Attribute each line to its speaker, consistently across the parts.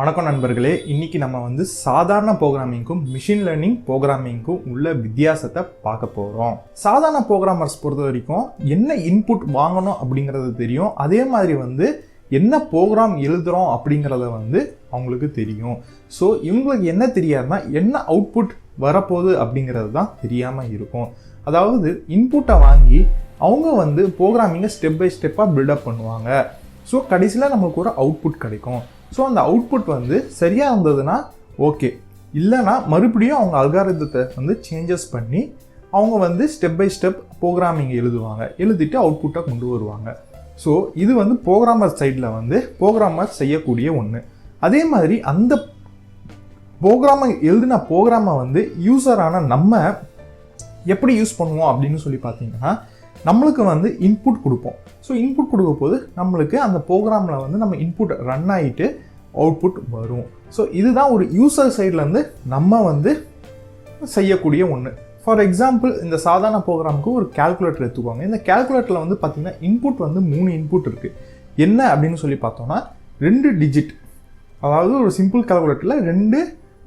Speaker 1: வணக்கம் நண்பர்களே, இன்னைக்கு நம்ம வந்து சாதாரண ப்ரோக்ராமிங்க்கும் மிஷின் லேர்னிங் ப்ரோக்ராமிங்க்கும் உள்ள வித்தியாசத்தை பார்க்க போகிறோம். சாதாரண ப்ரோக்ராமர்ஸ் பொறுத்த வரைக்கும் என்ன இன்புட் வாங்கணும் அப்படிங்கிறது தெரியும். அதே மாதிரி வந்து என்ன ப்ரோக்ராம் எழுதுகிறோம் அப்படிங்கிறத வந்து அவங்களுக்கு தெரியும். ஸோ இவங்களுக்கு என்ன தெரியாதுன்னா என்ன அவுட்புட் வரப்போகுது அப்படிங்கிறது தான் தெரியாமல் இருக்கும். அதாவது இன்புட்டை வாங்கி அவங்க வந்து ப்ரோக்ராமிங்கை ஸ்டெப் பை ஸ்டெப்பாக பில்டப் பண்ணுவாங்க. ஸோ கடைசியில் நம்மளுக்கு ஒரு அவுட்புட் கிடைக்கும். ஸோ அந்த அவுட்புட் வந்து சரியாக இருந்ததுன்னா ஓகே, இல்லைனா மறுபடியும் அவங்க அல்காரிதத்தை வந்து சேஞ்சஸ் பண்ணி அவங்க வந்து ஸ்டெப் பை ஸ்டெப் ப்ரோக்ராமிங் எழுதிட்டு அவுட்புட்டை கொண்டு வருவாங்க. ஸோ இது வந்து ப்ரோக்ராமர் சைடில் வந்து ப்ரோக்ராமர் செய்யக்கூடிய ஒன்று. அதே மாதிரி அந்த எழுதின ப்ரோக்ராமை வந்து யூஸரான நம்ம எப்படி யூஸ் பண்ணுவோம் அப்படின்னு சொல்லி பார்த்தீங்கன்னா, நம்மளுக்கு வந்து இன்புட் கொடுப்போம். ஸோ இன்புட் கொடுக்க போது நம்மளுக்கு அந்த ப்ரோக்ராமில் வந்து நம்ம இன்புட் ரன் ஆகிட்டு அவுட்புட் வரும். ஸோ இதுதான் ஒரு யூசர் சைட்லேருந்து நம்ம வந்து செய்யக்கூடிய ஒன்று. ஃபார் எக்ஸாம்பிள், இந்த சாதாரண ப்ரோக்ராமுக்கு ஒரு கேல்குலேட்டர் எடுத்துக்குவாங்க. இந்த கேல்குலேட்டரில் வந்து பார்த்திங்கன்னா இன்புட் வந்து 3 இன்புட் இருக்குது. என்ன அப்படின்னு சொல்லி பார்த்தோன்னா 2 டிஜிட், அதாவது ஒரு சிம்பிள் கேல்குலேட்டரில் 2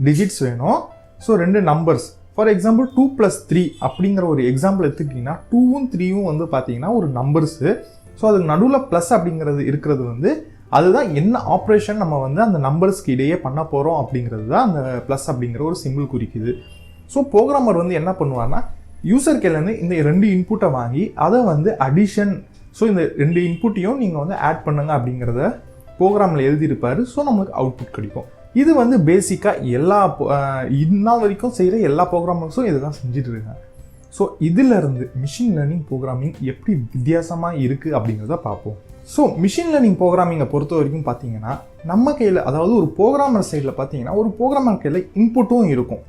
Speaker 1: டிஜிட்ஸ் வேணும். So 2 numbers. ஃபார் எக்ஸாம்பிள் 2 + 3 அப்படிங்கிற ஒரு எக்ஸாம்பிள் எடுத்துக்கிட்டிங்கன்னா 2ம் 3ம் வந்து பார்த்தீங்கன்னா ஒரு நம்பர்ஸு. ஸோ அதுக்கு நடுவில் ப்ளஸ் அப்படிங்கிறது இருக்கிறது வந்து அதுதான் என்ன ஆப்ரேஷன் நம்ம வந்து அந்த நம்பர்ஸ்க்கு இடையே பண்ண போகிறோம் அப்படிங்கிறது தான் அந்த ப்ளஸ் அப்படிங்கிற ஒரு சிம்பிள் குறிக்குது. ஸோ ப்ரோக்ராமர் வந்து என்ன பண்ணுவார்னா, யூசர் கையிலேருந்து இந்த 2 இன்புட்டை வாங்கி அதை வந்து அடிஷன், ஸோ இந்த 2 இன்புட்டையும் நீங்கள் வந்து ஆட் பண்ணுங்க அப்படிங்கிறத ப்ரோக்ராமில் எழுதியிருப்பார். ஸோ நம்மளுக்கு அவுட்புட் கிடைக்கும். இது வந்து பேசிக்காக இன்னும் வரைக்கும் செய்கிற எல்லா ப்ரோக்ராமர்ஸும் இதை தான் செஞ்சுட்டு இருக்காங்க. ஸோ இதிலிருந்து மிஷின் லேர்னிங் ப்ரோக்ராமிங் எப்படி வித்தியாசமாக இருக்குது அப்படிங்கிறத பார்ப்போம். ஸோ மிஷின் லேர்னிங் ப்ரோக்ராமிங்கை பொறுத்த வரைக்கும் பார்த்தீங்கன்னா, நம்ம கையில், அதாவது ஒரு ப்ரோக்ராமர் சைடில் பார்த்தீங்கன்னா ஒரு ப்ரோக்ராமர் கையில் இன்புட்டும் இருக்கும்,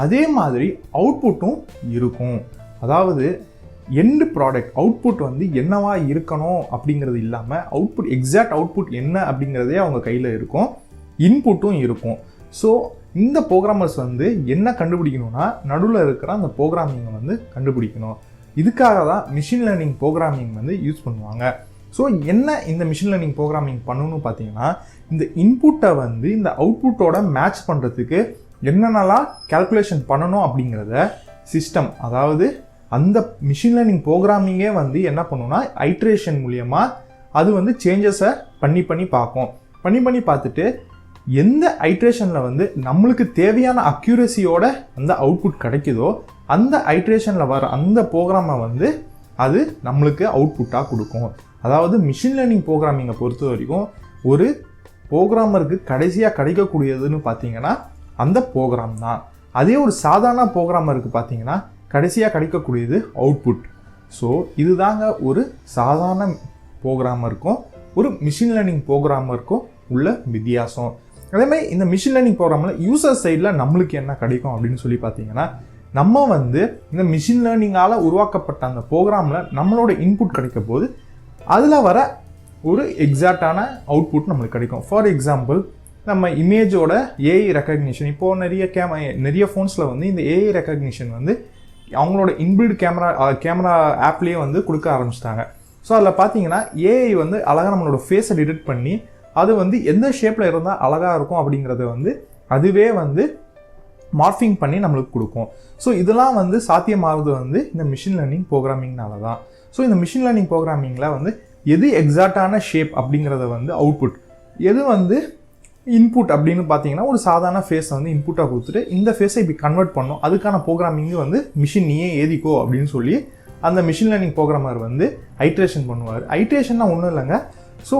Speaker 1: அதே மாதிரி அவுட்புட்டும் இருக்கும். அதாவது எண்டு ப்ராடக்ட் அவுட்புட் வந்து என்னவா இருக்கணும் அப்படிங்கிறது இல்லாமல் அவுட்புட், எக்ஸாக்ட் அவுட்புட் என்ன அப்படிங்கிறதே அவங்க கையில் இருக்கும், இன்புட்டும் இருக்கும். ஸோ இந்த ப்ரோக்ராமர்ஸ் வந்து என்ன கண்டுபிடிக்கணும்னா, நடுவில் இருக்கிற அந்த ப்ரோக்ராமிங்கை வந்து கண்டுபிடிக்கணும். இதுக்காக தான் மிஷின் லேர்னிங் ப்ரோக்ராமிங் வந்து யூஸ் பண்ணுவாங்க. ஸோ என்ன இந்த மிஷின் லேர்னிங் ப்ரோக்ராமிங் பண்ணணும்னு பார்த்தீங்கன்னா, இந்த இன்புட்டை வந்து இந்த அவுட்புட்டோட மேட்ச் பண்ணுறதுக்கு என்னென்னலாம் கேல்குலேஷன் பண்ணணும் அப்படிங்கிறத சிஸ்டம், அதாவது அந்த மிஷின் லேர்னிங் ப்ரோக்ராமிங்கே வந்து என்ன பண்ணுன்னா, ஐட்ரேஷன் மூலியமாக அது வந்து சேஞ்சஸை பண்ணி பார்க்கும். பண்ணி பார்த்துட்டு எந்த ஐட்ரேஷனில் வந்து நம்மளுக்கு தேவையான அக்யூரஸியோட அந்த அவுட்புட் கிடைக்குதோ அந்த ஐட்ரேஷனில் வர அந்த ப்ரோக்ராமை வந்து அது நம்மளுக்கு அவுட்புட்டாக கொடுக்கும். அதாவது மிஷின் லேர்னிங் ப்ரோக்ராமிங்கை பொறுத்த வரைக்கும் ஒரு ப்ரோக்ராமருக்கு கடைசியாக கிடைக்கக்கூடியதுன்னு பார்த்தீங்கன்னா அந்த ப்ரோக்ராம் தான். அதே ஒரு சாதாரண ப்ரோக்ராமருக்கு பார்த்தீங்கன்னா கடைசியாக கிடைக்கக்கூடியது அவுட்புட். ஸோ இதுதாங்க ஒரு சாதாரண ப்ரோக்ராமருக்கும் ஒரு மிஷின் லேர்னிங் ப்ரோக்ராமருக்கும் உள்ள வித்தியாசம். அதேமாதிரி இந்த மிஷின் லேர்னிங் ப்ரோக்ராமில் யூசர் சைடில் நம்மளுக்கு என்ன கிடைக்கும் அப்படின்னு சொல்லி பார்த்தீங்கன்னா, நம்ம வந்து இந்த மிஷின் லேர்னிங்கால் உருவாக்கப்பட்ட அந்த ப்ரோக்ராமில் நம்மளோட இன்புட் கிடைக்க போது அதில் வர ஒரு எக்ஸாக்டான அவுட்புட் நம்மளுக்கு கிடைக்கும். ஃபார் எக்ஸாம்பிள், நம்ம இமேஜோட ஏஐ ரெக்கக்னிஷன், இப்போது நிறைய ஃபோன்ஸில் வந்து இந்த ஏஐ ரெக்கக்னிஷன் வந்து அவங்களோட இன்பில்ட் கேமரா ஆப்லேயே வந்து கொடுக்க ஆரம்பிச்சிட்டாங்க. ஸோ அதில் பார்த்தீங்கன்னா ஏஐ வந்து அழகாக நம்மளோட ஃபேஸை டிடெக்ட் பண்ணி அது வந்து எந்த ஷேப்பில் இருந்தால் அழகாக இருக்கும் அப்படிங்கிறத வந்து அதுவே வந்து மார்ஃபிங் பண்ணி நம்மளுக்கு கொடுக்கும். ஸோ இதெல்லாம் வந்து சாத்தியமாகிறது வந்து இந்த மிஷின் லேர்னிங் ப்ரோக்ராமிங்னால தான். ஸோ இந்த மிஷின் லேர்னிங் ப்ரோக்ராமிங்கில் வந்து எது எக்ஸாக்டான ஷேப் அப்படிங்கிறத வந்து அவுட்புட், எது வந்து இன்புட் அப்படின்னு பார்த்தீங்கன்னா ஒரு சாதாரண ஃபேஸை வந்து இன்புட்டாக கொடுத்துட்டு இந்த ஃபேஸை இப்படி கன்வெர்ட் பண்ணும், அதுக்கான ப்ரோக்ராமிங்கு வந்து மிஷின் நீயே ஏதிக்கோ அப்படின்னு சொல்லி அந்த மிஷின் லேர்னிங் ப்ரோக்ராமர் வந்து ஐட்ரேஷன் பண்ணுவார். ஐட்ரேஷன்னா ஒன்றும் இல்லைங்க, ஸோ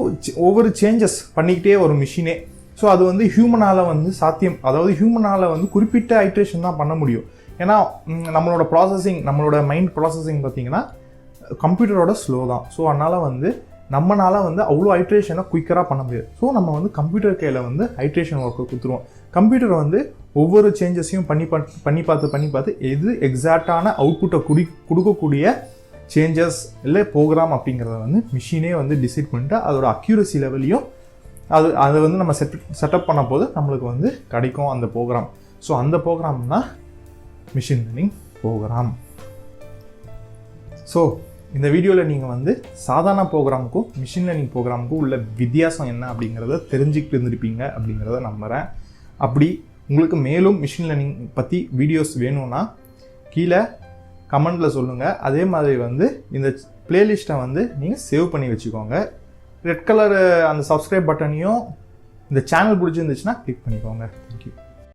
Speaker 1: ஒவ்வொரு சேஞ்சஸ் பண்ணிக்கிட்டே ஒரு மிஷினே. ஸோ அது வந்து ஹியூமனால் வந்து சாத்தியம், அதாவது ஹியூமனால் வந்து குறிப்பிட்ட ஐட்ரேஷன் தான் பண்ண முடியும். ஏன்னா நம்மளோட ப்ராசஸிங், நம்மளோட மைண்ட் ப்ராசஸிங் பார்த்திங்கன்னா கம்ப்யூட்டரோட ஸ்லோ தான். ஸோ அதனால் வந்து நம்மளால் வந்து அவ்வளோ ஐட்ரேஷனை குயிக்கராக பண்ண முடியாது. ஸோ நம்ம வந்து கம்ப்யூட்டர் கையில் வந்து ஐட்ரேஷன் ஒர்க்கை கொடுத்துருவோம். கம்ப்யூட்டரை வந்து ஒவ்வொரு சேஞ்சஸையும் பண்ணி பார்த்து எது எக்ஸாக்டான அவுட்புட்டை கொடுக்கக்கூடிய சேஞ்சஸ் இல்லை ப்ரோக்ராம் அப்படிங்கிறத வந்து மிஷினே வந்து டிசைட் பண்ணிட்டு அதோட அக்யூரசி லெவலையும் அதை வந்து நம்ம செட்டப் பண்ண போது நம்மளுக்கு வந்து கிடைக்கும் அந்த ப்ரோக்ராம். ஸோ அந்த ப்ரோக்ராம் தான் மிஷின் லேர்னிங் ப்ரோக்ராம். ஸோ இந்த வீடியோவில் நீங்கள் வந்து சாதாரண ப்ரோக்ராமுக்கும் மிஷின் லேர்னிங் ப்ரோக்ராமுக்கும் உள்ள வித்தியாசம் என்ன அப்படிங்கிறத தெரிஞ்சுக்கிட்டு இருந்திருப்பீங்க அப்படிங்கிறத நம்புகிறேன். அப்படி உங்களுக்கு மேலும் மிஷின் லேர்னிங் பற்றி வீடியோஸ் வேணும்னா கீழே கமெண்டில் சொல்லுங்கள். அதே மாதிரி வந்து இந்த பிளேலிஸ்ட்டை வந்து நீங்கள் சேவ் பண்ணி வச்சுக்கோங்க. ரெட் கலர் அந்த சப்ஸ்கிரைப் பட்டனையும் இந்த சேனல் பிடிச்சிருந்துச்சுன்னா கிளிக் பண்ணிக்கோங்க. தேங்க்யூ.